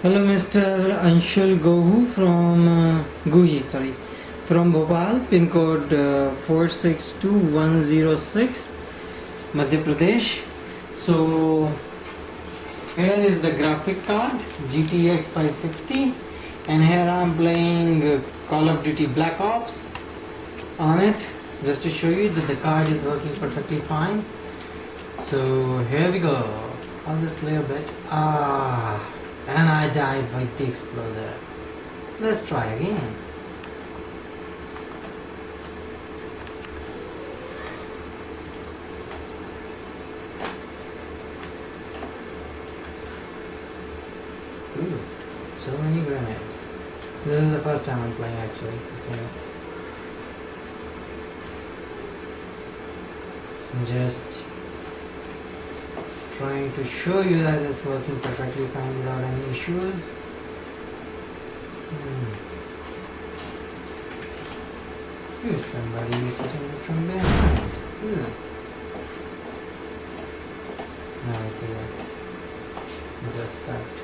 Hello, Mr. Anshul Gohu from Guhi, sorry, from Bhopal, pin code 462106, Madhya Pradesh. So here is the graphic card GTX 560, and here I'm playing Call of Duty Black Ops on it, just to show you that the card is working perfectly fine. So here we go. I'll just play a bit. And I died by the exploder. Let's try again. Ooh, so many grenades. This is the first time I'm playing actually this game. So I'm just trying to show you that it's working perfectly fine without any issues. Here's somebody hitting me from behind. No idea. Just stopped.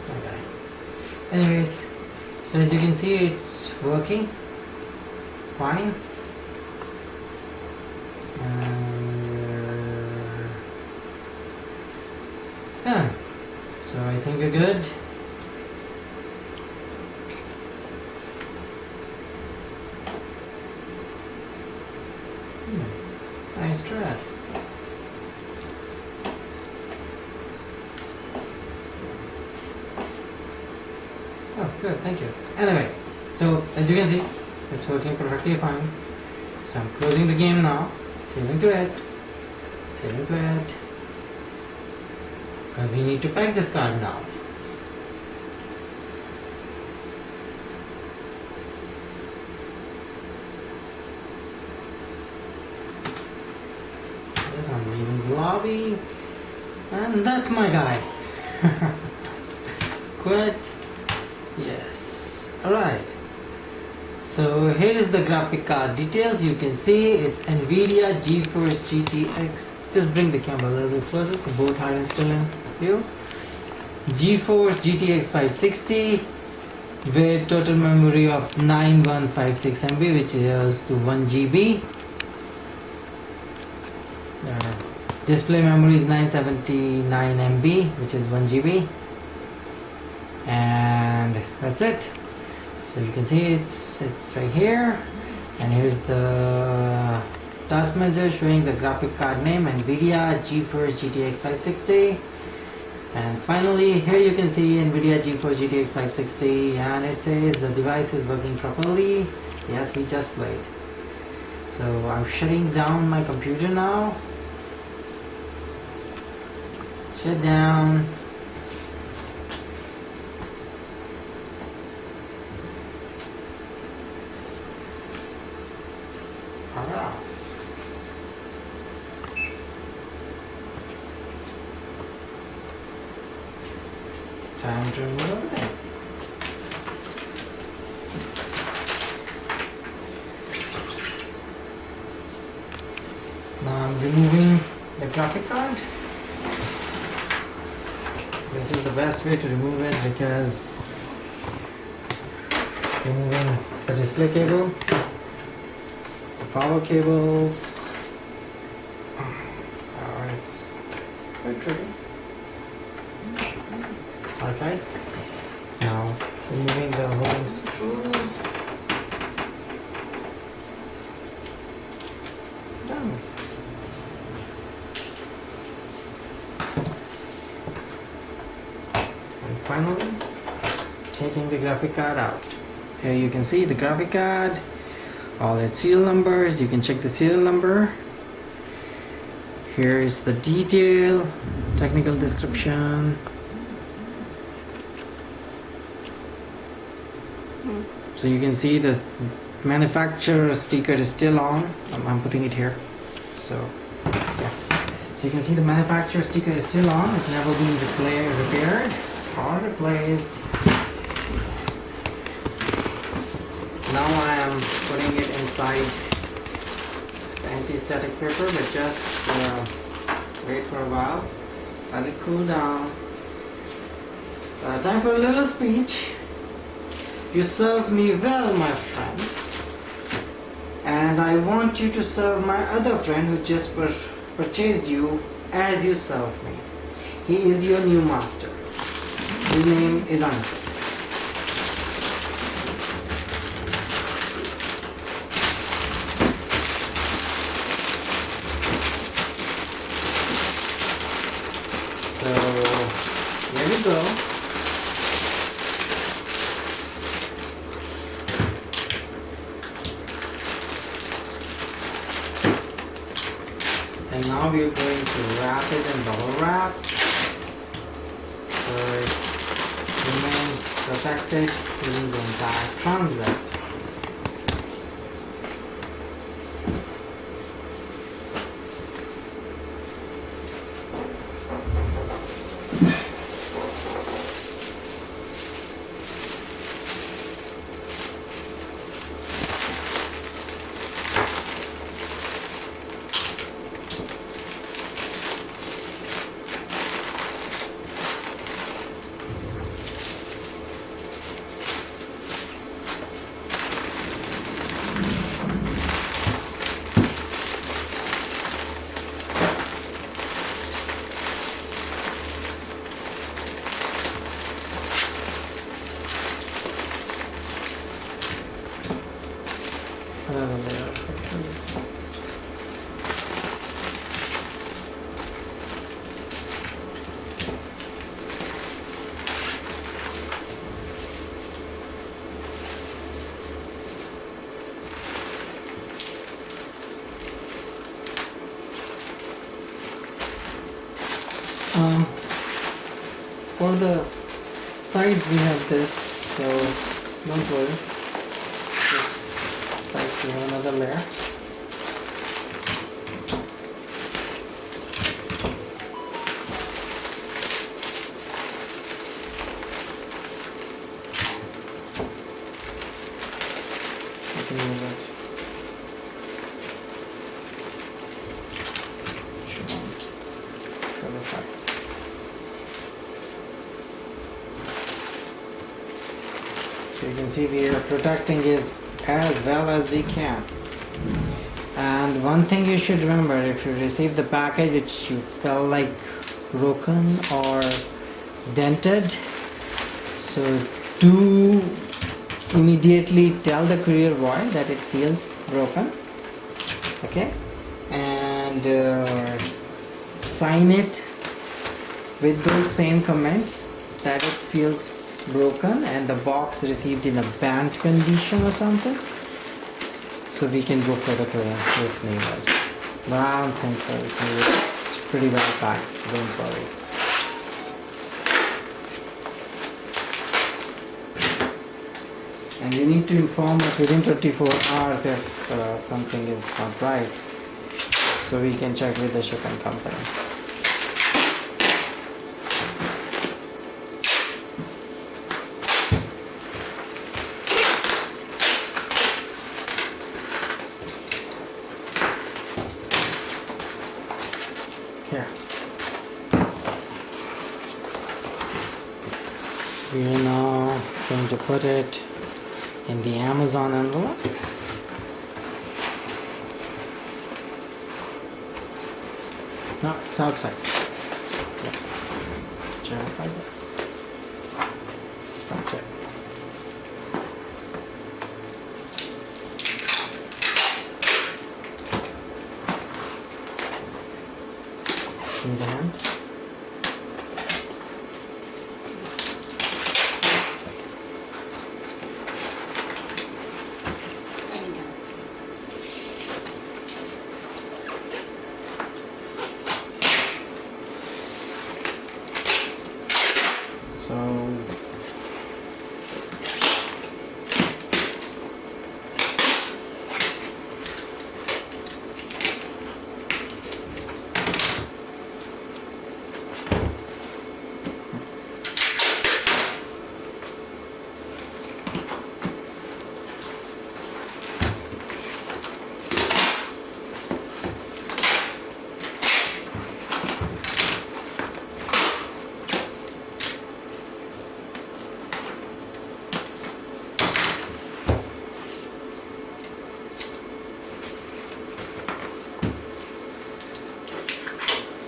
Okay. Anyways, so as you can see, it's working fine. Yeah, so I think we're good. Nice dress. Oh, good, thank you. Anyway, so as you can see, it's working perfectly fine. So I'm closing the game now, saving to it, because we need to pack this card now. Yes, I'm leaving the lobby, and that's my guy. Quit. Yes. Alright. So here is the graphic card details. You can see it's EVGA GeForce GTX. Just bring the camera a little bit closer so both are still in view. GeForce GTX 560 with total memory of 9156 MB, which is to 1 GB. Display memory is 979 MB, which is 1 GB. And that's it. So you can see it's right here, and here's the task manager showing the graphic card name EVGA GeForce GTX 560. And finally here you can see EVGA GeForce GTX 560, and it says the device is working properly. Yes, we just played. So I'm shutting down my computer now. Shut down. Time to remove everything. Now I'm removing the graphic card. This is the best way to remove it because removing the display cable, the power cables. It's quite tricky. Okay, now removing the holding screws. Done. And finally, taking the graphic card out. Here you can see the graphic card, all its serial numbers. You can check the serial number. Here is the detail, technical description. So you can see the manufacturer sticker is still on. I'm putting it here. So yeah. So you can see the manufacturer sticker is still on. It's never been repaired or replaced. Now I am putting it inside the anti-static paper with just Wait for a while. Let it cool down. Time for a little speech. You served me well, my friend. And I want you to serve my other friend who just purchased you as you served me. He is your new master. His name is Uncle. So, here we go. And now we are going to wrap it in bubble wrap so it remains protected during the entire transit. Another layer of pictures. For the sides we have this, so don't worry. This sides we have another layer. You can move it. For the sides. So you can see we are protecting it as well as we can. And one thing you should remember, if you receive the package which you felt like broken or dented, so do immediately tell the courier boy that it feels broken, okay, and sign it with those same comments that it feels broken and the box received in a banned condition or something, so we can go for the clearance if needed. But I don't think so. It's pretty well packed, so don't worry. And you need to inform us within 24 hours if something is not right, so we can check with the shipping company. Here. So we are now going to put it in the Amazon envelope. No, it's outside. Yeah. Just like this. That's it. In the hand. So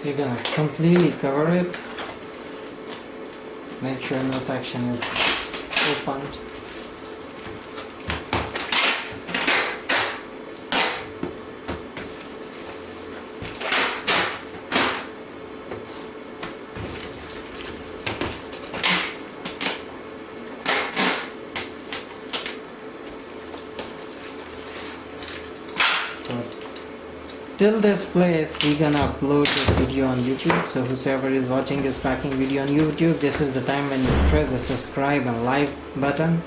you're gonna completely cover it. Make sure no section is opened. So till this place we're gonna upload this video on YouTube. So whosoever is watching this packing video on YouTube, this is the time when you press the subscribe and like button.